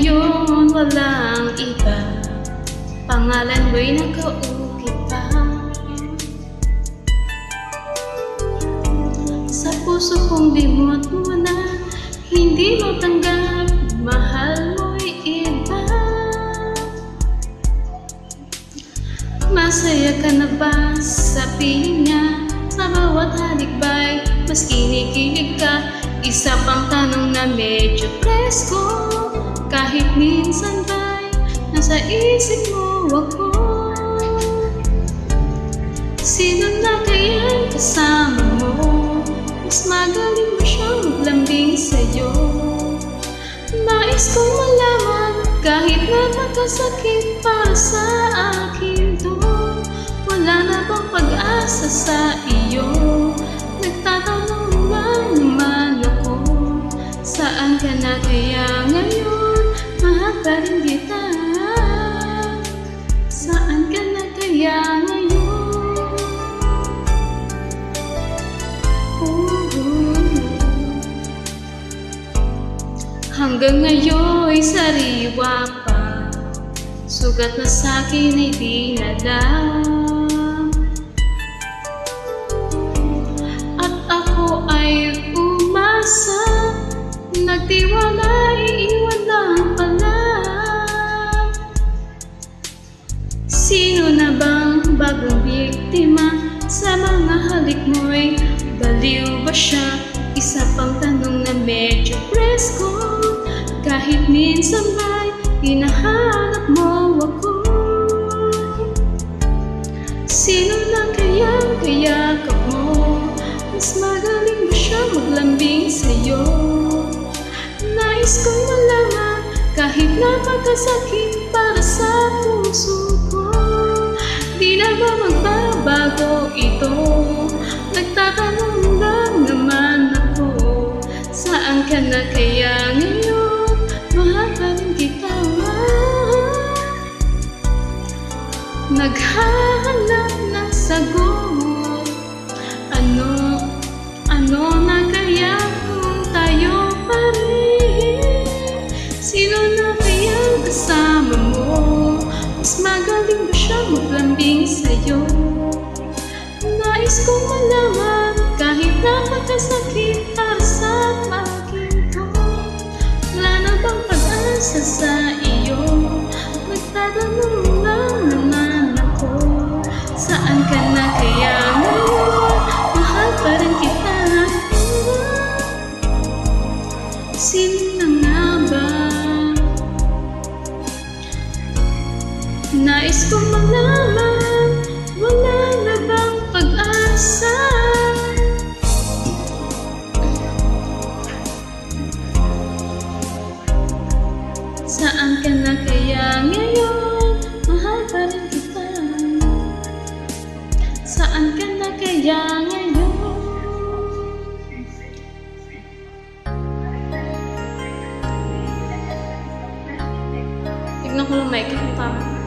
ngayon walang iba, pangalan mo'y nakaukit pa sa puso kong limot mo na, hindi matanggap, mahal mo'y iba. Masaya ka na ba sa piling niya? Sa bawat halikbay, mas kinikilig ka. Isa pang tanong na medyo presko, kahit minsan ba'y nasa isip mo ako. Sino na kaya kasama mo? Mas magaling ba siyang maglambing sa'yo? Nais kong malaman, kahit napakasakit para sa akin to. Wala na bang pag-asa sa iyo? Nagtatanong lang naman ako, saan ka na kaya ngayon? Mahal pa rin kita. Saan ka na kaya ngayon? Hanggang ngayon'y sariwa pa, sugat na sa'kin ay di nadam. At ako ay umasa, nagtiwala, iiwan lang pala. Sino na bang bagong biktima sa mga halik mo'y baliw ba siya? Isa pang tanong na medyo presko, kahit minsan ba'y hinahanap mo ako. Sino na kayang kayakap mo? Mas magaling ba siya maglambing sa'yo? Nais kong malaman, kahit napakasakit para sa puso ko. Di na ba magbabago ito? Nagtatanong lang naman ako, saan ka na kaya ngayon? Mahal pa rin kita. Naghahanap ng sagot, ano na kaya kung tayo pa rin? Sino na kaya kasama mo? Mas magaling ba siya maglambing sa'yo? Nais kong malaman, kahit napakasakit para sa akin to. Wala na bang pag-asa sa iyo? Nagtatanong lang naman ako, saan ka na kaya ngayon? Mahal pa rin kita. Sino na nga ba? Nais kong malaman, wala na bang pag-asa? Saan ka na kaya ngayon? Mahal pa rin kita. Saan ka na kaya ngayon? Tignan ko lang, may kakapap.